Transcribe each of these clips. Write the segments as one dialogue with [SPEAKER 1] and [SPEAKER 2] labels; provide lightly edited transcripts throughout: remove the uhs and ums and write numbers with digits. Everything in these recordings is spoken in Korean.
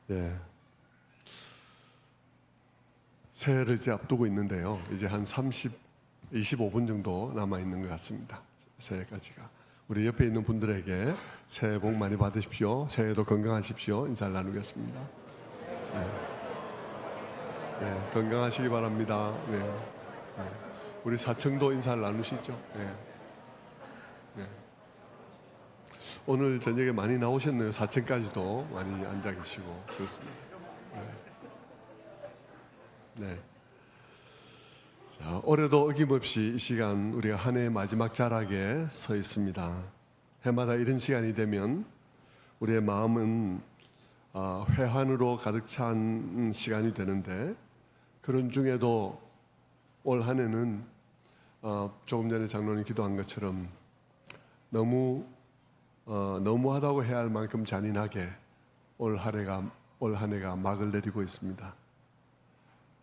[SPEAKER 1] 예, 새해를 이제 앞두고 있는데요. 이제 한 25분 정도 남아 있는 것 같습니다. 새해까지가. 우리 옆에 있는 분들에게 새해 복 많이 받으십시오. 새해도 건강하십시오. 인사를 나누겠습니다. 건강하시기 바랍니다. 우리 사층도 인사를 나누시죠. 오늘 저녁에 많이 나오셨네요. 4층까지도 많이 앉아 계시고 그렇습니다. 네. 자, 올해도 어김없이 이 시간 우리가 한 해의 마지막 자락에 서 있습니다. 해마다 이런 시간이 되면 우리의 마음은 회한으로 가득 찬 시간이 되는데, 그런 중에도 올 한 해는 조금 전에 장로님 기도한 것처럼 너무하다고 해야 할 만큼 잔인하게 올 한 해가 막을 내리고 있습니다.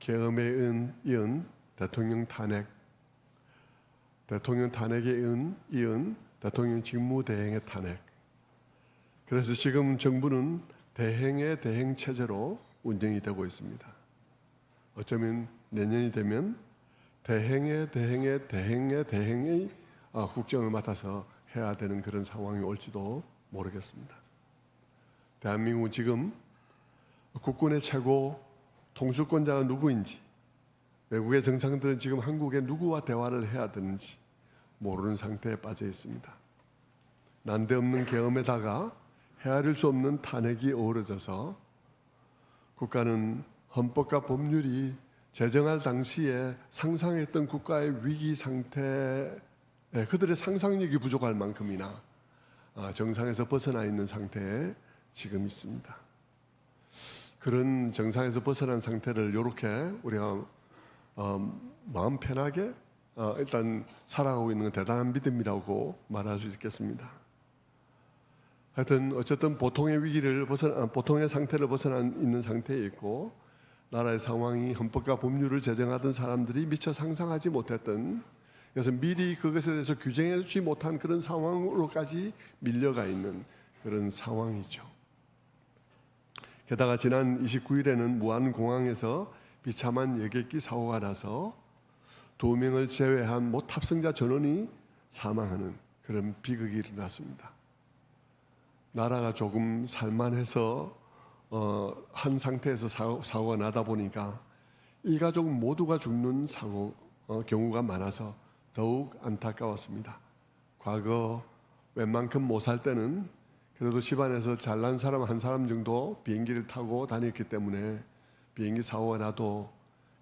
[SPEAKER 1] 계엄에 이은 대통령 탄핵, 대통령 탄핵에 이은 대통령 직무대행의 탄핵. 그래서 지금 정부는 대행의 대행 체제로 운영이 되고 있습니다. 어쩌면 내년이 되면 대행의 국정을 맡아서 해야 되는 그런 상황이 올지도 모르겠습니다. 대한민국은 지금 국군의 최고 통수권자가 누구인지, 외국의 정상들은 지금 한국의 누구와 대화를 해야 되는지 모르는 상태에 빠져 있습니다. 난데없는 계엄에다가 헤아릴 수 없는 탄핵이 어우러져서 국가는 헌법과 법률이 제정할 당시에 상상했던 국가의 위기 상태에 그들의 상상력이 부족할 만큼이나 정상에서 벗어나 있는 상태에 지금 있습니다. 그런 정상에서 벗어난 상태를 이렇게 우리가 마음 편하게 일단 살아가고 있는 건 대단한 믿음이라고 말할 수 있겠습니다. 하여튼 어쨌든 보통의 상태를 벗어나 있는 상태에 있고, 나라의 상황이 헌법과 법률을 제정하던 사람들이 미처 상상하지 못했던, 그래서 미리 그것에 대해서 규정해주지 못한 그런 상황으로까지 밀려가 있는 그런 상황이죠. 게다가 지난 29일에는 무안공항에서 비참한 여객기 사고가 나서 2명을 제외한 모 탑승자 전원이 사망하는 그런 비극이 일어났습니다. 나라가 조금 살만해서 한 상태에서 사고가 나다 보니까 일가족 모두가 죽는 경우가 많아서 더욱 안타까웠습니다. 과거 웬만큼 못 살 때는 그래도 집안에서 잘난 사람 한 사람 정도 비행기를 타고 다녔기 때문에 비행기 사고가 나도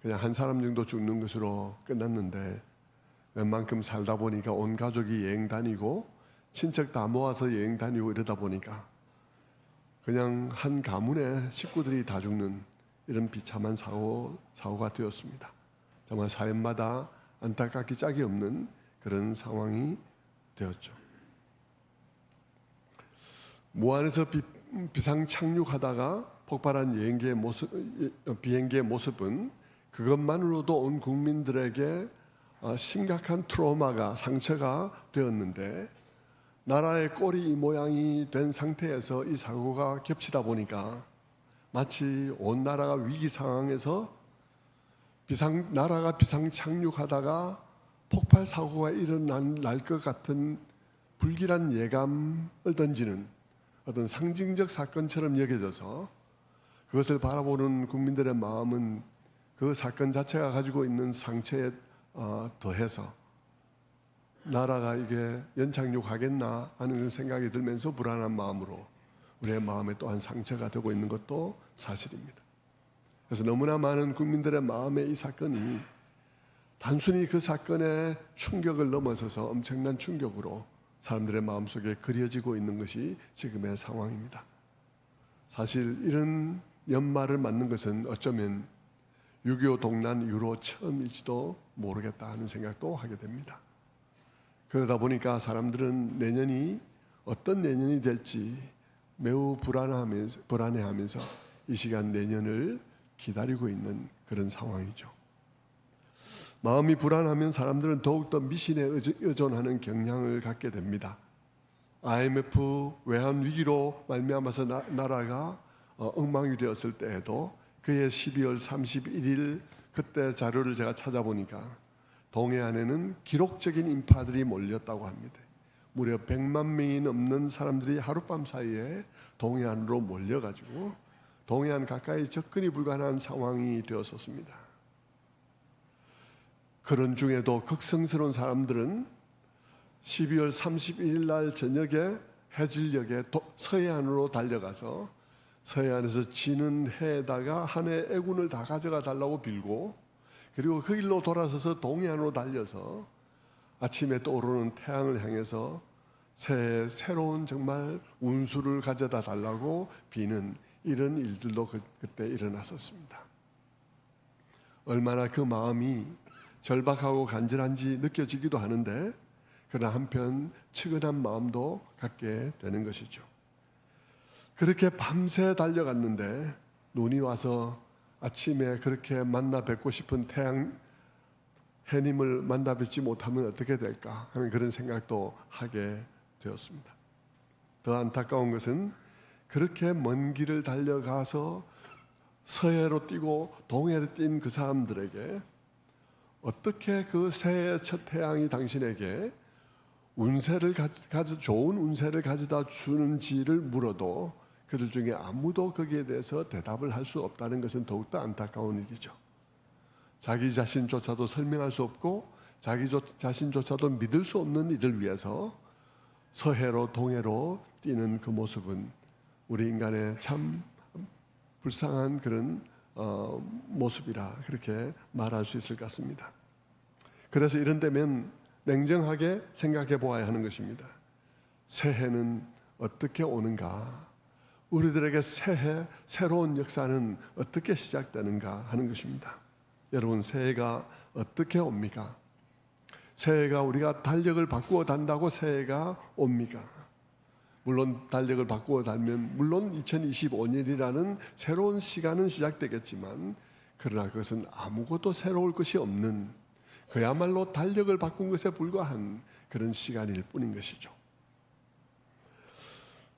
[SPEAKER 1] 그냥 한 사람 정도 죽는 것으로 끝났는데, 웬만큼 살다 보니까 온 가족이 여행 다니고 친척 다 모아서 여행 다니고 이러다 보니까 그냥 한 가문의 식구들이 다 죽는 이런 비참한 사고가 되었습니다. 정말 사연마다 안타깝기 짝이 없는 그런 상황이 되었죠. 무안에서 비상 착륙하다가 폭발한 비행기의 모습은 그것만으로도 온 국민들에게 심각한 트라우마가, 상처가 되었는데, 나라의 꼴이 이 모양이 된 상태에서 이 사고가 겹치다 보니까 마치 온 나라가 위기 상황에서 나라가 비상 착륙하다가 폭발 사고가 일어날 것 같은 불길한 예감을 던지는 어떤 상징적 사건처럼 여겨져서, 그것을 바라보는 국민들의 마음은 그 사건 자체가 가지고 있는 상처에 더해서 나라가 이게 연착륙하겠나 하는 생각이 들면서 불안한 마음으로 우리의 마음에 또한 상처가 되고 있는 것도 사실입니다. 그래서 너무나 많은 국민들의 마음에 이 사건이 단순히 그 사건의 충격을 넘어서서 엄청난 충격으로 사람들의 마음속에 그려지고 있는 것이 지금의 상황입니다. 사실 이런 연말을 맞는 것은 어쩌면 6.25 동란 이후로 처음일지도 모르겠다 하는 생각도 하게 됩니다. 그러다 보니까 사람들은 내년이 어떤 내년이 될지 매우 불안해하면서 이 시간 내년을 기다리고 있는 그런 상황이죠. 마음이 불안하면 사람들은 더욱더 미신에 의존하는 경향을 갖게 됩니다. IMF 외환 위기로 말미암아서 나라가 엉망이 되었을 때에도 그해 12월 31일 그때 자료를 제가 찾아보니까 동해안에는 기록적인 인파들이 몰렸다고 합니다. 무려 100만 명이 넘는 사람들이 하룻밤 사이에 동해안으로 몰려가지고 동해안 가까이 접근이 불가능한 상황이 되었었습니다. 그런 중에도 극성스러운 사람들은 12월 31일 날 저녁에 해질녘에 서해안으로 달려가서 서해안에서 지는 해에다가 한 해 애군을 다 가져가 달라고 빌고, 그리고 그 일로 돌아서서 동해안으로 달려서 아침에 떠오르는 태양을 향해서 새해 새로운 정말 운수를 가져다 달라고 비는 이런 일들도 그때 일어났었습니다. 얼마나 그 마음이 절박하고 간절한지 느껴지기도 하는데, 그러나 한편 측은한 마음도 갖게 되는 것이죠. 그렇게 밤새 달려갔는데 눈이 와서 아침에 그렇게 만나 뵙고 싶은 해님을 만나 뵙지 못하면 어떻게 될까 하는 그런 생각도 하게 되었습니다. 더 안타까운 것은 그렇게 먼 길을 달려가서 서해로 뛰고 동해로 뛴 그 사람들에게 어떻게 그 새해의 첫 태양이 당신에게 좋은 운세를 가져다 주는지를 물어도 그들 중에 아무도 거기에 대해서 대답을 할 수 없다는 것은 더욱더 안타까운 일이죠. 자기 자신조차도 설명할 수 없고 자기 자신조차도 믿을 수 없는 일을 위해서 서해로 동해로 뛰는 그 모습은 우리 인간의 참 불쌍한 그런 모습이라 그렇게 말할 수 있을 것 같습니다. 그래서 이런 때면 냉정하게 생각해 보아야 하는 것입니다. 새해는 어떻게 오는가? 우리들에게 새해, 새로운 역사는 어떻게 시작되는가 하는 것입니다. 여러분, 새해가 어떻게 옵니까? 새해가 우리가 달력을 바꾸어 단다고 새해가 옵니까? 물론 달력을 바꾸어 달면 물론 2025년이라는 새로운 시간은 시작되겠지만, 그러나 그것은 아무것도 새로울 것이 없는, 그야말로 달력을 바꾼 것에 불과한 그런 시간일 뿐인 것이죠.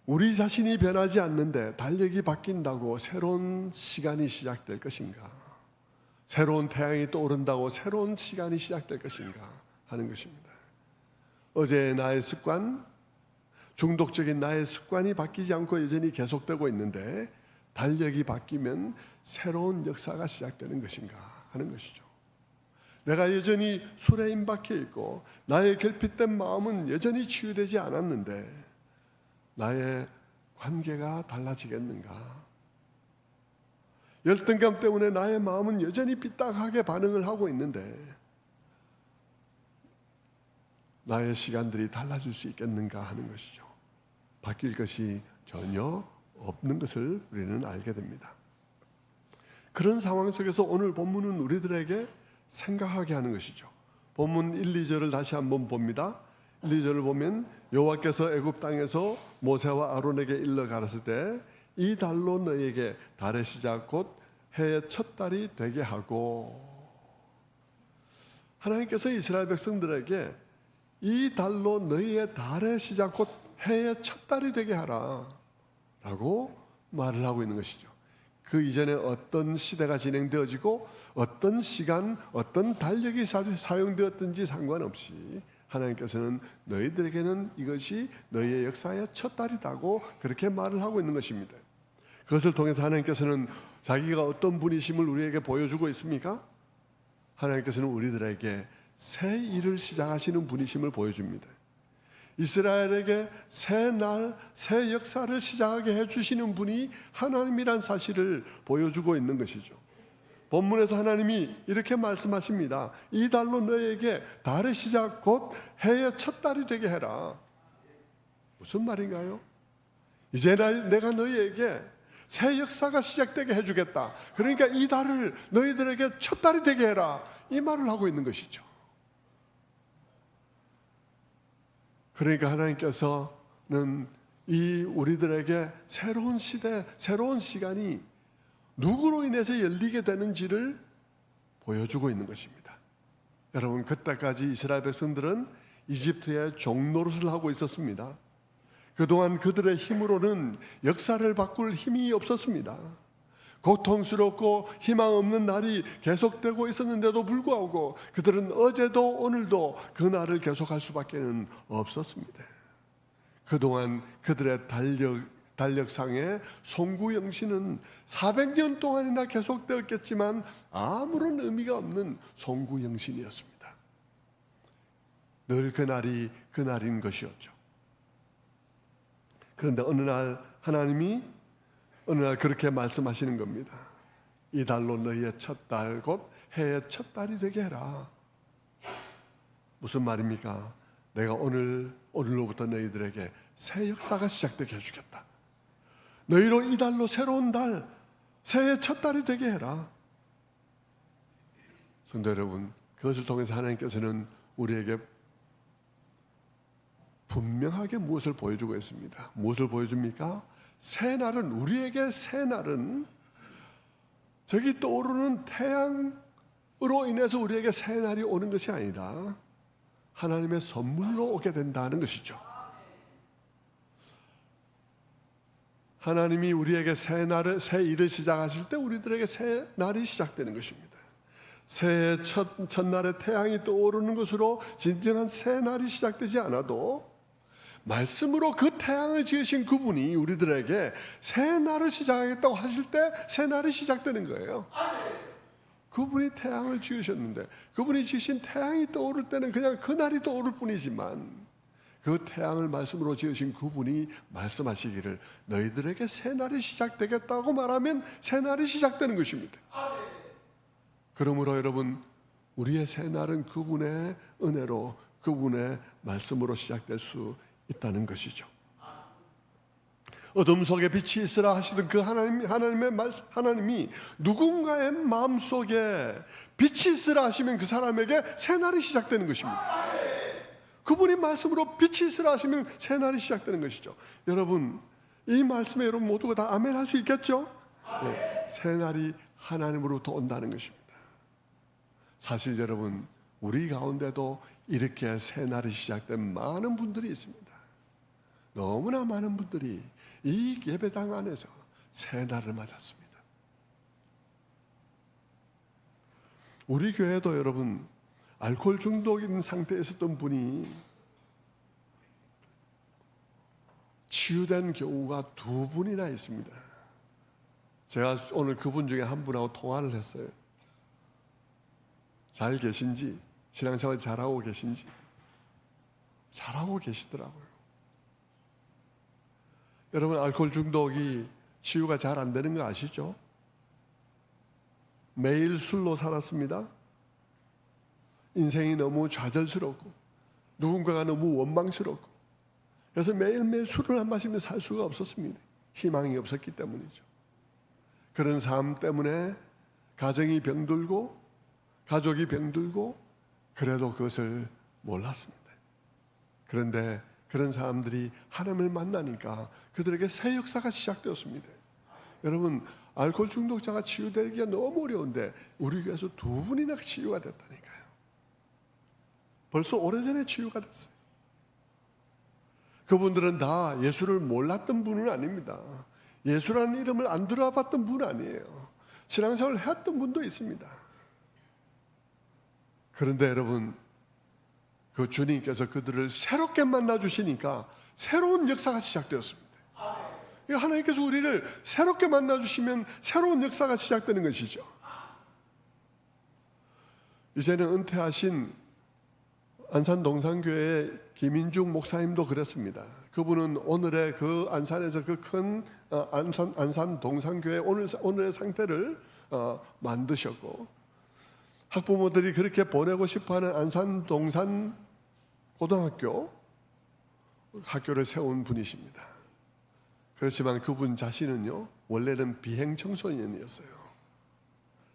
[SPEAKER 1] 우리 자신이 변하지 않는데 달력이 바뀐다고 새로운 시간이 시작될 것인가? 새로운 태양이 떠오른다고 새로운 시간이 시작될 것인가 하는 것입니다. 어제의 나의 습관, 중독적인 나의 습관이 바뀌지 않고 여전히 계속되고 있는데 달력이 바뀌면 새로운 역사가 시작되는 것인가 하는 것이죠. 내가 여전히 술에 임박해 있고 나의 결핍된 마음은 여전히 치유되지 않았는데 나의 관계가 달라지겠는가? 열등감 때문에 나의 마음은 여전히 삐딱하게 반응을 하고 있는데 나의 시간들이 달라질 수 있겠는가 하는 것이죠. 바뀔 것이 전혀 없는 것을 우리는 알게 됩니다. 그런 상황 속에서 오늘 본문은 우리들에게 생각하게 하는 것이죠. 본문 1, 2절을 다시 한번 봅니다. 1, 2절을 보면 여호와께서 애굽 땅에서 모세와 아론에게 일러 가라사대 때 이 달로 너희에게 달의 시작 곧 해의 첫 달이 되게 하고, 하나님께서 이스라엘 백성들에게 이 달로 너희의 달의 시작 곧 해의 첫 달이 되게 하라 라고 말을 하고 있는 것이죠. 그 이전에 어떤 시대가 진행되어지고 어떤 시간, 어떤 달력이 사용되었든지 상관없이 하나님께서는 너희들에게는 이것이 너희의 역사의 첫 달이라고 그렇게 말을 하고 있는 것입니다. 그것을 통해서 하나님께서는 자기가 어떤 분이심을 우리에게 보여주고 있습니까? 하나님께서는 우리들에게 새 일을 시작하시는 분이심을 보여줍니다. 이스라엘에게 새 날, 새 역사를 시작하게 해주시는 분이 하나님이란 사실을 보여주고 있는 것이죠. 본문에서 하나님이 이렇게 말씀하십니다. 이 달로 너에게 달의 시작 곧 해의 첫 달이 되게 해라. 무슨 말인가요? 이제 내가 너희에게 새 역사가 시작되게 해주겠다. 그러니까 이 달을 너희들에게 첫 달이 되게 해라. 이 말을 하고 있는 것이죠. 그러니까 하나님께서는 이 우리들에게 새로운 시대, 새로운 시간이 누구로 인해서 열리게 되는지를 보여주고 있는 것입니다. 여러분, 그때까지 이스라엘 백성들은 이집트의 종노릇을 하고 있었습니다. 그동안 그들의 힘으로는 역사를 바꿀 힘이 없었습니다. 고통스럽고 희망 없는 날이 계속되고 있었는데도 불구하고 그들은 어제도 오늘도 그 날을 계속할 수밖에 없었습니다. 그동안 그들의 달력상의 송구영신은 400년 동안이나 계속되었겠지만 아무런 의미가 없는 송구영신이었습니다. 늘 그날인 것이었죠. 그런데 어느 날 하나님이 그렇게 말씀하시는 겁니다. 이 달로 너희의 첫 달 곧 해의 첫 달이 되게 해라. 무슨 말입니까? 내가 오늘로부터 너희들에게 새 역사가 시작되게 해주겠다. 너희로 이 달로 새로운 달, 새해의 첫 달이 되게 해라. 성도 여러분, 그것을 통해서 하나님께서는 우리에게 분명하게 무엇을 보여주고 있습니다. 무엇을 보여줍니까? 우리에게 새 날은 저기 떠오르는 태양으로 인해서 우리에게 새 날이 오는 것이 아니라 하나님의 선물로 오게 된다는 것이죠. 하나님이 우리에게 새 일을 시작하실 때 우리들에게 새 날이 시작되는 것입니다. 새해 첫날에 태양이 떠오르는 것으로 진정한 새 날이 시작되지 않아도 말씀으로 그 태양을 지으신 그분이 우리들에게 새 날을 시작하겠다고 하실 때 새 날이 시작되는 거예요. 그분이 태양을 지으셨는데 그분이 지으신 태양이 떠오를 때는 그냥 그 날이 떠오를 뿐이지만 그 태양을 말씀으로 지으신 그분이 말씀하시기를 너희들에게 새 날이 시작되겠다고 말하면 새 날이 시작되는 것입니다. 그러므로 여러분, 우리의 새 날은 그분의 은혜로 그분의 말씀으로 시작될 수 있다는 것이죠. 어둠 속에 빛이 있으라 하시던 그 하나님이 누군가의 마음속에 빛이 있으라 하시면 그 사람에게 새 날이 시작되는 것입니다. 그분이 말씀으로 빛이 있으라 하시면 새 날이 시작되는 것이죠. 여러분, 이 말씀에 여러분 모두가 다 아멘 할 수 있겠죠? 네, 새 날이 하나님으로부터 온다는 것입니다. 사실 여러분, 우리 가운데도 이렇게 새 날이 시작된 많은 분들이 있습니다. 너무나 많은 분들이 이 예배당 안에서 새 날을 맞았습니다. 우리 교회도 여러분, 알코올 중독인 상태에 있었던 분이 치유된 경우가 2분이나 있습니다. 제가 오늘 그분 중에 한 분하고 통화를 했어요. 잘 계신지, 신앙생활 잘하고 계신지. 잘하고 계시더라고요. 여러분, 알코올 중독이 치유가 잘 안 되는 거 아시죠? 매일 술로 살았습니다. 인생이 너무 좌절스럽고 누군가가 너무 원망스럽고 그래서 매일매일 술을 안 마시면 살 수가 없었습니다. 희망이 없었기 때문이죠. 그런 삶 때문에 가정이 병들고 가족이 병들고 그래도 그것을 몰랐습니다. 그런데 그런 사람들이 하나님을 만나니까 그들에게 새 역사가 시작되었습니다. 여러분, 알코올 중독자가 치유되기가 너무 어려운데 우리 교회에서 2분이나 치유가 됐다니까요. 벌써 오래전에 치유가 됐어요. 그분들은 다 예수를 몰랐던 분은 아닙니다. 예수라는 이름을 안 들어봤던 분 아니에요. 신앙생활을 했던 분도 있습니다. 그런데 여러분, 그 주님께서 그들을 새롭게 만나주시니까 새로운 역사가 시작되었습니다. 하나님께서 우리를 새롭게 만나주시면 새로운 역사가 시작되는 것이죠. 이제는 은퇴하신 안산 동산교회의 김인중 목사님도 그랬습니다. 그분은 오늘의 그 안산에서 그 큰 안산 동산교회 오늘의 상태를 만드셨고 학부모들이 그렇게 보내고 싶어하는 안산 동산 고등학교 학교를 세운 분이십니다. 그렇지만 그분 자신은요, 원래는 비행 청소년이었어요.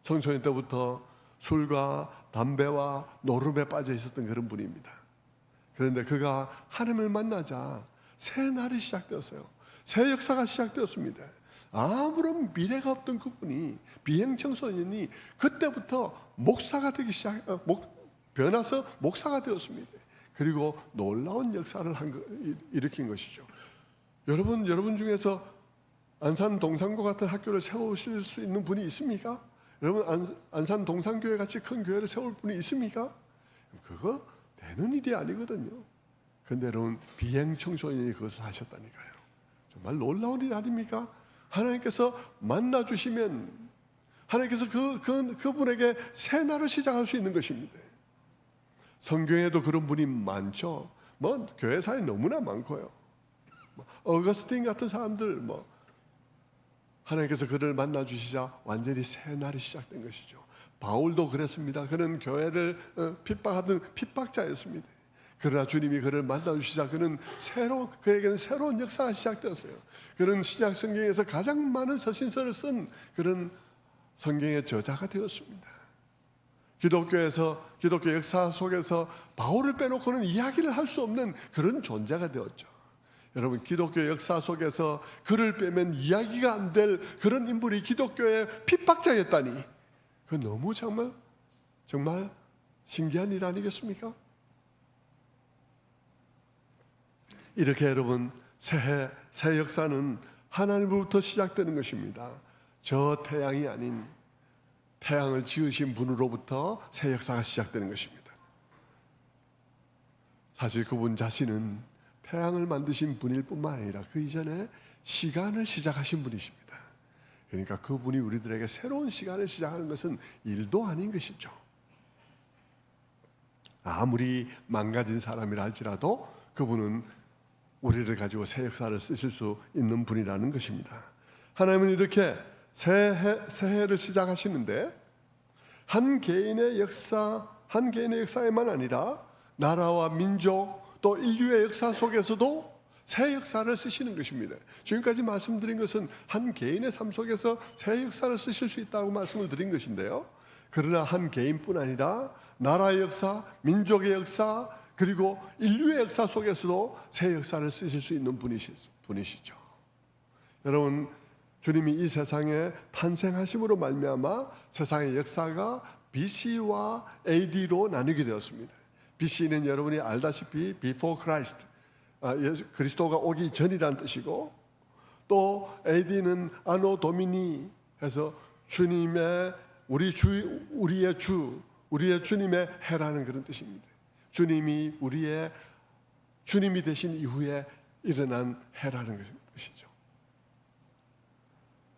[SPEAKER 1] 청소년 때부터 술과 담배와 노름에 빠져 있었던 그런 분입니다. 그런데 그가 하나님을 만나자 새 날이 시작되었어요. 새 역사가 시작되었습니다. 아무런 미래가 없던 그분이, 비행 청소년이 그때부터 목사가 되기 변해서 목사가 되었습니다. 그리고 놀라운 역사를 일으킨 것이죠. 여러분 중에서 안산 동산고 같은 학교를 세우실 수 있는 분이 있습니까? 여러분 안산 동산교회 같이 큰 교회를 세울 분이 있습니까? 그거 되는 일이 아니거든요. 그런데 여러분 비행 청소년이 그것을 하셨다니까요. 정말 놀라운 일 아닙니까? 하나님께서 만나주시면 하나님께서 그분에게 새 날을 시작할 수 있는 것입니다. 성경에도 그런 분이 많죠. 교회사에 너무나 많고요. 어거스틴 같은 사람들 하나님께서 그를 만나주시자 완전히 새 날이 시작된 것이죠. 바울도 그랬습니다. 그는 교회를 핍박하던 핍박자였습니다. 그러나 주님이 그를 만나주시자 그에게는 새로운 역사가 시작되었어요. 그는 신약 성경에서 가장 많은 서신서를 쓴 그런 성경의 저자가 되었습니다. 기독교 역사 속에서 바울을 빼놓고는 이야기를 할 수 없는 그런 존재가 되었죠. 여러분 기독교 역사 속에서 그를 빼면 이야기가 안 될 그런 인물이 기독교의 핍박자였다니, 그 너무 정말 신기한 일 아니겠습니까? 이렇게 여러분 새 역사는 하나님으로부터 시작되는 것입니다. 저 태양이 아닌 태양을 지으신 분으로부터 새 역사가 시작되는 것입니다. 사실 그분 자신은 태양을 만드신 분일 뿐만 아니라 그 이전에 시간을 시작하신 분이십니다. 그러니까 그분이 우리들에게 새로운 시간을 시작하는 것은 일도 아닌 것이죠. 아무리 망가진 사람이라 할지라도 그분은 우리를 가지고 새 역사를 쓰실 수 있는 분이라는 것입니다. 하나님은 이렇게 새해를 시작하시는데 한 개인의 역사에만 아니라 나라와 민족 또 인류의 역사 속에서도 새 역사를 쓰시는 것입니다. 지금까지 말씀드린 것은 한 개인의 삶 속에서 새 역사를 쓰실 수 있다고 말씀을 드린 것인데요. 그러나 한 개인뿐 아니라 나라의 역사, 민족의 역사, 그리고 인류의 역사 속에서도 새 역사를 쓰실 수 있는 분이시죠. 여러분, 주님이 이 세상에 탄생하심으로 말미암아 세상의 역사가 BC와 AD로 나누게 되었습니다. BC는 여러분이 알다시피 Before Christ, 그리스도가 오기 전이라는 뜻이고, 또 AD는 Anno Domini 해서 주님의 우리의 주님의 해라는 그런 뜻입니다. 주님이 되신 이후에 일어난 해라는 뜻이죠.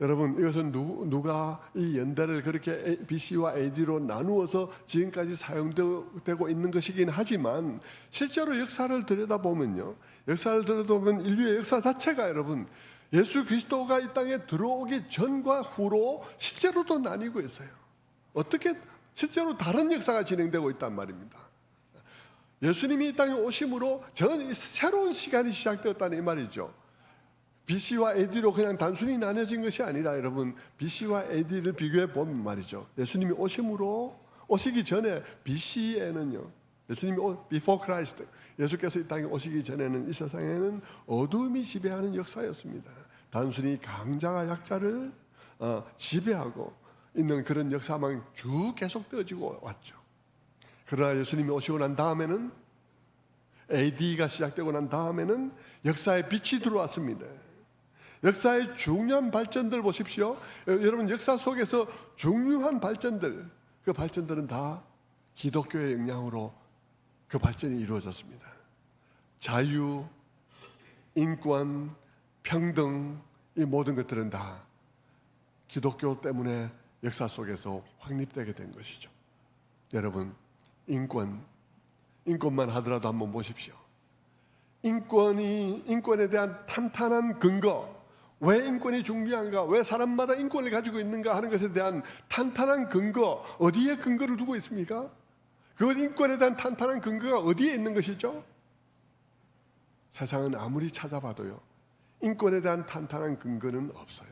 [SPEAKER 1] 여러분, 이것은 누가 이 연대를 그렇게 BC와 AD로 나누어서 지금까지 사용되고 있는 것이긴 하지만, 실제로 역사를 들여다보면 인류의 역사 자체가 여러분 예수 그리스도가 이 땅에 들어오기 전과 후로 실제로도 나뉘고 있어요. 어떻게 실제로 다른 역사가 진행되고 있단 말입니다. 예수님이 이 땅에 오심으로 새로운 시간이 시작되었다는 이 말이죠. BC와 AD로 그냥 단순히 나눠진 것이 아니라 여러분, BC와 AD를 비교해 보면 말이죠, 예수님이 오시기 전에 BC에는요, 예수님이 Before Christ, 예수께서 이 땅에 오시기 전에는 이 세상에는 어둠이 지배하는 역사였습니다. 단순히 강자가 약자를 지배하고 있는 그런 역사만 쭉 계속되어지고 왔죠. 그러나 예수님이 오시고 난 다음에는, AD가 시작되고 난 다음에는 역사의 빛이 들어왔습니다. 역사의 중요한 발전들 보십시오. 여러분, 역사 속에서 중요한 발전들, 그 발전들은 다 기독교의 영향으로 그 발전이 이루어졌습니다. 자유, 인권, 평등, 이 모든 것들은 다 기독교 때문에 역사 속에서 확립되게 된 것이죠. 여러분, 인권만 하더라도 한번 보십시오. 인권에 대한 탄탄한 근거, 왜 인권이 중요한가, 왜 사람마다 인권을 가지고 있는가 하는 것에 대한 탄탄한 근거, 어디에 근거를 두고 있습니까? 그 인권에 대한 탄탄한 근거가 어디에 있는 것이죠? 세상은 아무리 찾아봐도요, 인권에 대한 탄탄한 근거는 없어요.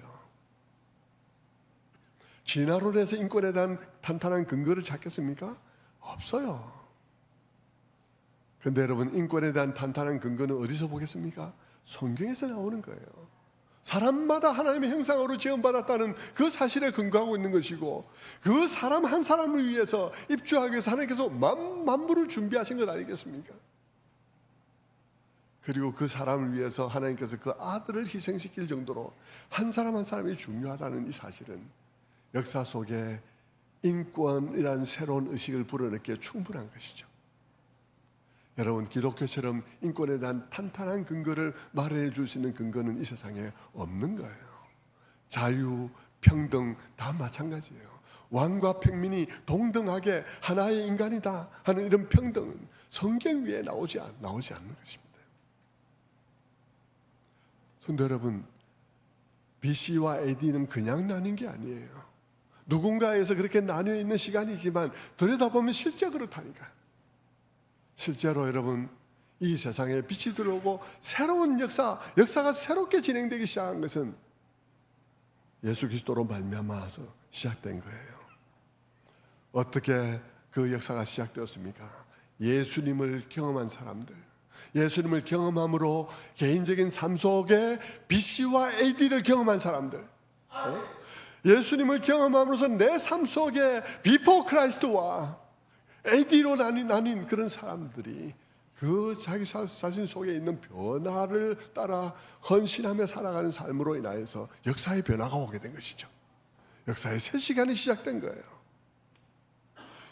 [SPEAKER 1] 진화론에서 인권에 대한 탄탄한 근거를 찾겠습니까? 없어요. 그런데 여러분, 인권에 대한 탄탄한 근거는 어디서 보겠습니까? 성경에서 나오는 거예요. 사람마다 하나님의 형상으로 지음받았다는 그 사실에 근거하고 있는 것이고, 그 사람 한 사람을 위해서 입주하기 위해서 하나님께서 만물을 준비하신 것 아니겠습니까? 그리고 그 사람을 위해서 하나님께서 그 아들을 희생시킬 정도로 한 사람 한 사람이 중요하다는 이 사실은 역사 속에 인권이라는 새로운 의식을 불어넣기에 충분한 것이죠. 여러분, 기독교처럼 인권에 대한 탄탄한 근거를 마련해 줄 수 있는 근거는 이 세상에 없는 거예요. 자유, 평등 다 마찬가지예요. 왕과 평민이 동등하게 하나의 인간이다 하는 이런 평등은 성경 위에 나오지 않는 것입니다. 성도 여러분, BC와 AD는 그냥 나뉜 게 아니에요. 누군가에서 그렇게 나뉘어 있는 시간이지만 들여다보면 실제 그렇다니까요. 실제로 여러분, 이 세상에 빛이 들어오고 새로운 역사가 새롭게 진행되기 시작한 것은 예수 그리스도로 말미암아서 시작된 거예요. 어떻게 그 역사가 시작되었습니까? 예수님을 경험한 사람들, 예수님을 경험함으로 개인적인 삶 속에 BC와 AD를 경험한 사람들, 예수님을 경험함으로써 내 삶 속에 비포 크라이스트와 AD로 나뉜 그런 사람들이 그 자기 자신 속에 있는 변화를 따라 헌신하며 살아가는 삶으로 인하여서 역사의 변화가 오게 된 것이죠. 역사의 새 시간이 시작된 거예요.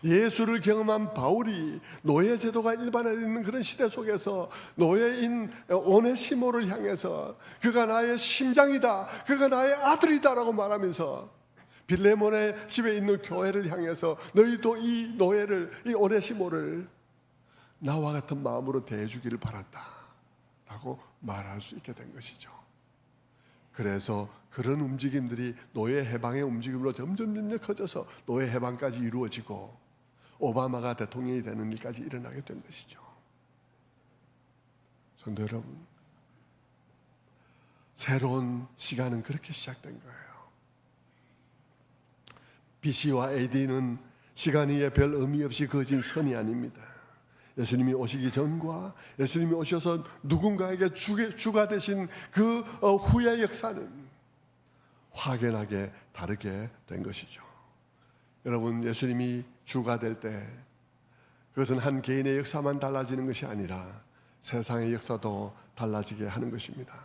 [SPEAKER 1] 예수를 경험한 바울이 노예 제도가 일반화되는 그런 시대 속에서 노예인 오네시모를 향해서 그가 나의 심장이다, 그가 나의 아들이다라고 말하면서 빌레몬의 집에 있는 교회를 향해서 너희도 이 노예를, 이 오네시모를 나와 같은 마음으로 대해주기를 바란다 라고 말할 수 있게 된 것이죠. 그래서 그런 움직임들이 노예 해방의 움직임으로 점점 커져서 노예 해방까지 이루어지고 오바마가 대통령이 되는 일까지 일어나게 된 것이죠. 성도 여러분, 새로운 시간은 그렇게 시작된 거예요. BC와 AD는 시간 위에 별 의미 없이 그어진 선이 아닙니다. 예수님이 오시기 전과 예수님이 오셔서 누군가에게 주가 되신 그 후의 역사는 확연하게 다르게 된 것이죠. 여러분, 예수님이 주가 될 때 그것은 한 개인의 역사만 달라지는 것이 아니라 세상의 역사도 달라지게 하는 것입니다.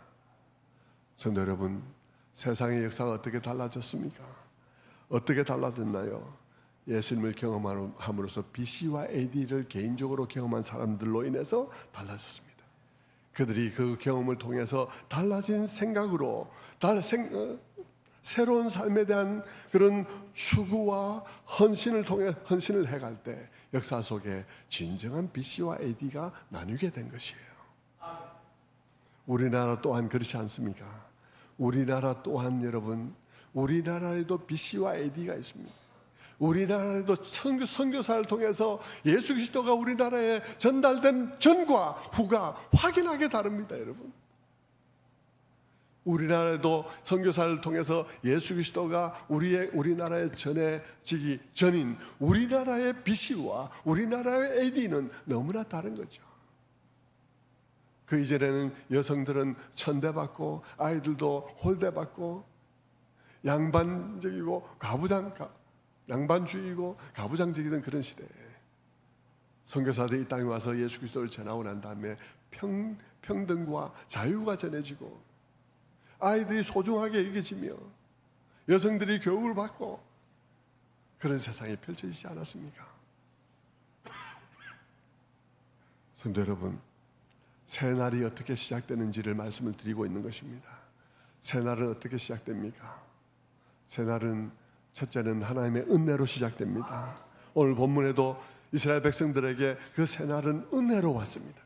[SPEAKER 1] 성도 여러분, 세상의 역사가 어떻게 달라졌습니까? 어떻게 달라졌나요? 예수님을 경험함으로써 BC와 AD를 개인적으로 경험한 사람들로 인해서 달라졌습니다. 그들이 그 경험을 통해서 달라진 생각으로 새로운 삶에 대한 그런 추구와 헌신을 통해 헌신을 해갈 때 역사 속에 진정한 BC와 AD가 나뉘게 된 것이에요. 우리나라 또한 그렇지 않습니까? 우리나라 또한 여러분, 우리나라에도 BC와 AD가 있습니다. 우리나라에도 선교사를 통해서 예수 그리스도가 우리나라에 전달된 전과 후가 확연하게 다릅니다, 여러분. 우리나라에도 선교사를 통해서 예수 그리스도가 우리나라에 전해지기 전인 우리나라의 BC와 우리나라의 AD는 너무나 다른 거죠. 그 이전에는 여성들은 천대받고 아이들도 홀대받고 양반적이고 양반주의고 가부장적이던 그런 시대에 선교사들이 이 땅에 와서 예수 그리스도를 전하고 난 다음에 평등과 자유가 전해지고 아이들이 소중하게 여겨지며 여성들이 교육을 받고 그런 세상이 펼쳐지지 않았습니까? 성도 여러분, 새날이 어떻게 시작되는지를 말씀을 드리고 있는 것입니다. 새날은 어떻게 시작됩니까? 새날은 첫째는 하나님의 은혜로 시작됩니다. 오늘 본문에도 이스라엘 백성들에게 그 새날은 은혜로 왔습니다.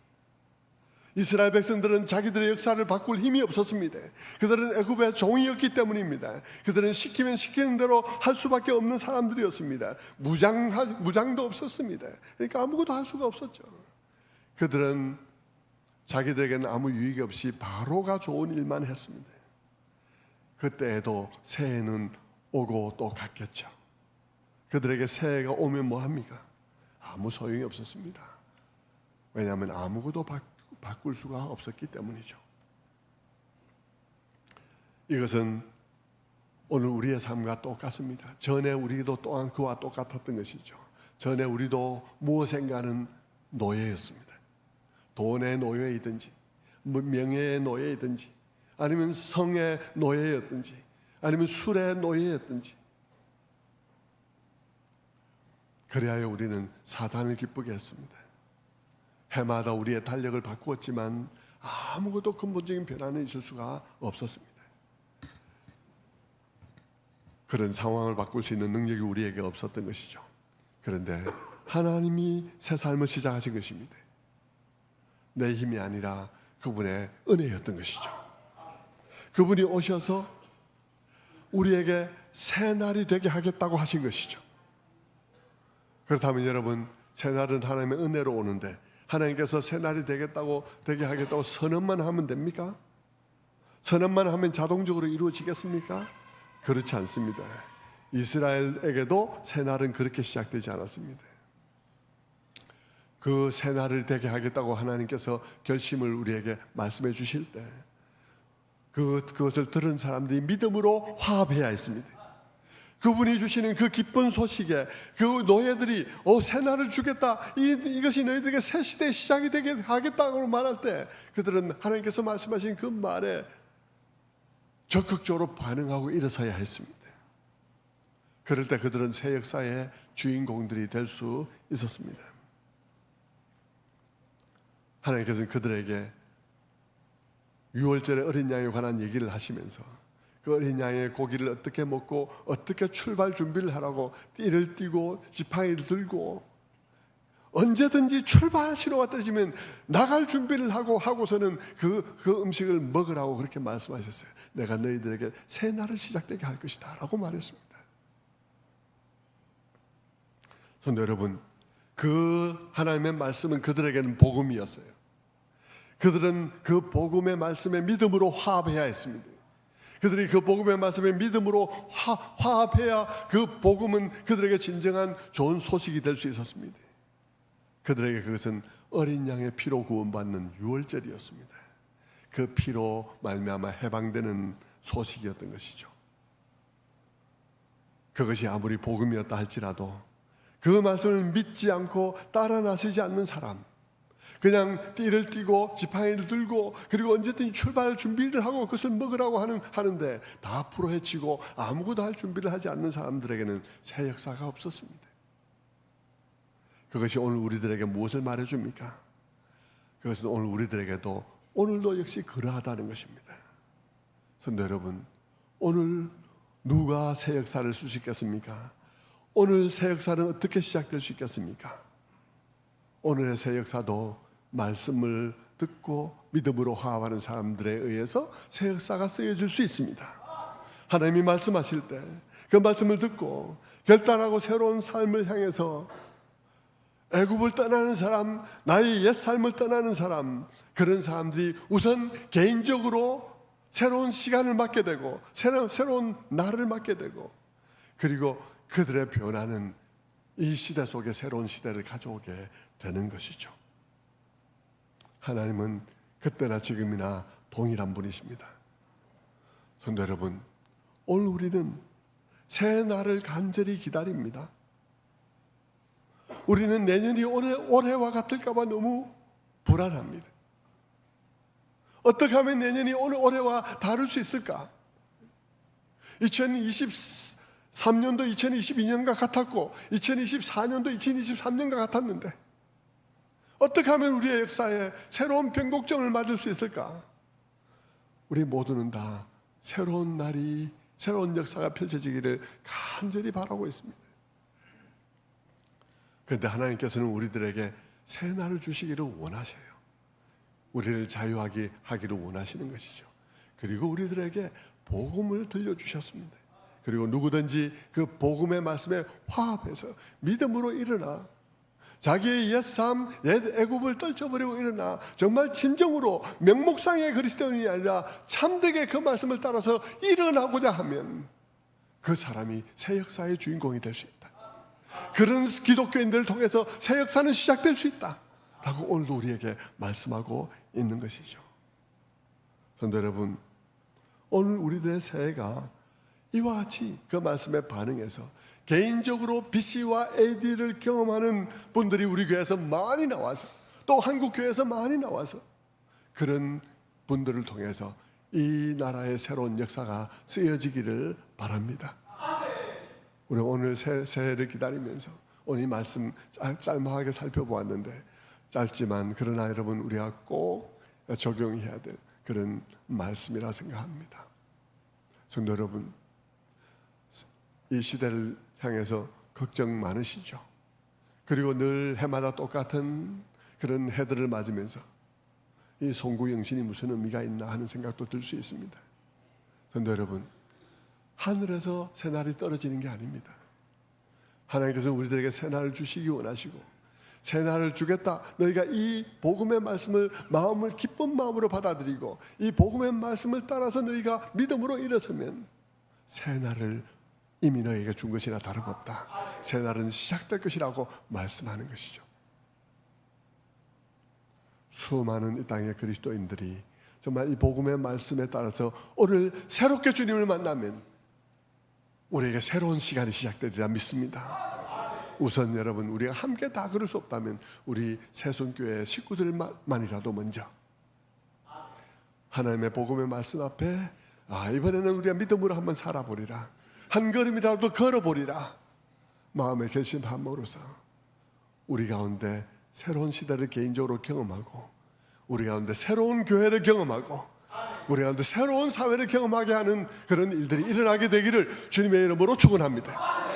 [SPEAKER 1] 이스라엘 백성들은 자기들의 역사를 바꿀 힘이 없었습니다. 그들은 애굽의 종이었기 때문입니다. 그들은 시키면 시키는 대로 할 수밖에 없는 사람들이었습니다. 무장도 없었습니다. 그러니까 아무것도 할 수가 없었죠. 그들은 자기들에게는 아무 유익이 없이 바로가 좋은 일만 했습니다. 그때에도 새해는 오고 또 갔겠죠. 그들에게 새해가 오면 뭐합니까? 아무 소용이 없었습니다. 왜냐하면 아무것도 바꿀 수가 없었기 때문이죠. 이것은 오늘 우리의 삶과 똑같습니다. 전에 우리도 또한 그와 똑같았던 것이죠. 전에 우리도 무엇인가는 노예였습니다. 돈의 노예이든지 뭐 명예의 노예이든지 아니면 성의 노예였든지 아니면 술의 노예였든지, 그래야 우리는 사단을 기쁘게 했습니다. 해마다 우리의 달력을 바꾸었지만 아무것도 근본적인 변화는 있을 수가 없었습니다. 그런 상황을 바꿀 수 있는 능력이 우리에게 없었던 것이죠. 그런데 하나님이 새 삶을 시작하신 것입니다. 내 힘이 아니라 그분의 은혜였던 것이죠. 그분이 오셔서 우리에게 새 날이 되게 하겠다고 하신 것이죠. 그렇다면 여러분, 새 날은 하나님의 은혜로 오는데 하나님께서 새 날이 되게 하겠다고 선언만 하면 됩니까? 선언만 하면 자동적으로 이루어지겠습니까? 그렇지 않습니다. 이스라엘에게도 새 날은 그렇게 시작되지 않았습니다. 그 새 날을 되게 하겠다고 하나님께서 결심을 우리에게 말씀해 주실 때 그것을 들은 사람들이 믿음으로 화합해야 했습니다. 그분이 주시는 그 기쁜 소식에 그 노예들이 새 날을 주겠다, 이것이 너희들에게 새 시대의 시작이 되게 하겠다고 말할 때 그들은 하나님께서 말씀하신 그 말에 적극적으로 반응하고 일어서야 했습니다. 그럴 때 그들은 새 역사의 주인공들이 될 수 있었습니다. 하나님께서는 그들에게 유월절의 어린 양에 관한 얘기를 하시면서 그 어린 양의 고기를 어떻게 먹고 어떻게 출발 준비를 하라고 띠를 띠고 지팡이를 들고 언제든지 출발 신호가 떨어지면 나갈 준비를 하고서는 그 음식을 먹으라고 그렇게 말씀하셨어요. 내가 너희들에게 새 날을 시작되게 할 것이다 라고 말했습니다. 그런데 여러분, 그 하나님의 말씀은 그들에게는 복음이었어요. 그들은 그 복음의 말씀에 믿음으로 화합해야 했습니다. 그들이 그 복음의 말씀에 믿음으로 화합해야 그 복음은 그들에게 진정한 좋은 소식이 될 수 있었습니다. 그들에게 그것은 어린 양의 피로 구원받는 유월절이었습니다. 그 피로 말미암아 해방되는 소식이었던 것이죠. 그것이 아무리 복음이었다 할지라도 그 말씀을 믿지 않고 따라 나서지 않는 사람, 그냥 띠를 띠고 지팡이를 들고 그리고 언제든지 출발 준비를 하고 그것을 먹으라고 하는데 다 풀어헤치고 아무것도 할 준비를 하지 않는 사람들에게는 새 역사가 없었습니다. 그것이 오늘 우리들에게 무엇을 말해줍니까? 그것은 오늘 우리들에게도 오늘도 역시 그러하다는 것입니다. 성도 여러분, 오늘 누가 새 역사를 쓸 수 있겠습니까? 오늘 새 역사는 어떻게 시작될 수 있겠습니까? 오늘의 새 역사도 말씀을 듣고 믿음으로 화합하는 사람들에 의해서 새 역사가 쓰여질 수 있습니다. 하나님이 말씀하실 때 그 말씀을 듣고 결단하고 새로운 삶을 향해서 애굽을 떠나는 사람, 나의 옛 삶을 떠나는 사람, 그런 사람들이 우선 개인적으로 새로운 시간을 맞게 되고 새로운 날을 맞게 되고 그리고 그들의 변화는 이 시대 속에 새로운 시대를 가져오게 되는 것이죠. 하나님은 그때나 지금이나 동일한 분이십니다. 성도 여러분, 오늘 우리는 새 날을 간절히 기다립니다. 우리는 내년이 올해와 같을까 봐 너무 불안합니다. 어떻게 하면 내년이 올해와 다를 수 있을까? 2023년도 2022년과 같았고 2024년도 2023년과 같았는데 어떻게 하면 우리의 역사에 새로운 변곡점을 맞을 수 있을까? 우리 모두는 다 새로운 날이, 새로운 역사가 펼쳐지기를 간절히 바라고 있습니다. 그런데 하나님께서는 우리들에게 새 날을 주시기를 원하셔요. 우리를 자유하게 하기를 원하시는 것이죠. 그리고 우리들에게 복음을 들려주셨습니다. 그리고 누구든지 그 복음의 말씀에 화합해서 믿음으로 일어나 자기의 옛삶, 옛 애굽을 떨쳐버리고 일어나 정말 진정으로 명목상의 그리스도인이 아니라 참되게 그 말씀을 따라서 일어나고자 하면 그 사람이 새 역사의 주인공이 될 수 있다. 그런 기독교인들을 통해서 새 역사는 시작될 수 있다 라고 오늘도 우리에게 말씀하고 있는 것이죠. 성도 여러분, 오늘 우리들의 새해가 이와 같이 그 말씀에 반응해서 개인적으로 BC와 AD를 경험하는 분들이 우리 교회에서 많이 나와서 또 한국 교회에서 많이 나와서 그런 분들을 통해서 이 나라의 새로운 역사가 쓰여지기를 바랍니다. 우리 오늘 새해를 기다리면서 오늘 이 말씀 짤막하게 살펴보았는데, 짧지만 그러나 여러분 우리가 꼭 적용해야 될 그런 말씀이라 생각합니다. 성도 여러분, 이 시대를 향해서 걱정 많으시죠? 그리고 늘 해마다 똑같은 그런 해들을 맞으면서 이 송구영신이 무슨 의미가 있나 하는 생각도 들 수 있습니다. 성도 여러분, 하늘에서 새날이 떨어지는 게 아닙니다. 하나님께서 우리들에게 새날을 주시기 원하시고, 새날을 주겠다, 너희가 이 복음의 말씀을 기쁜 마음으로 받아들이고 이 복음의 말씀을 따라서 너희가 믿음으로 일어서면 새날을 이미 너희에게 준 것이나 다름없다. 새날은 시작될 것이라고 말씀하는 것이죠. 수많은 이 땅의 그리스도인들이 정말 이 복음의 말씀에 따라서 오늘 새롭게 주님을 만나면 우리에게 새로운 시간이 시작되리라 믿습니다. 우선 여러분, 우리가 함께 다 그럴 수 없다면 우리 새순교회 식구들만이라도 먼저 하나님의 복음의 말씀 앞에 이번에는 우리가 믿음으로 한번 살아보리라, 한 걸음이라도 걸어보리라 마음의 결심함으로써 우리 가운데 새로운 시대를 개인적으로 경험하고, 우리 가운데 새로운 교회를 경험하고, 우리 가운데 새로운 사회를 경험하게 하는 그런 일들이 일어나게 되기를 주님의 이름으로 축원합니다.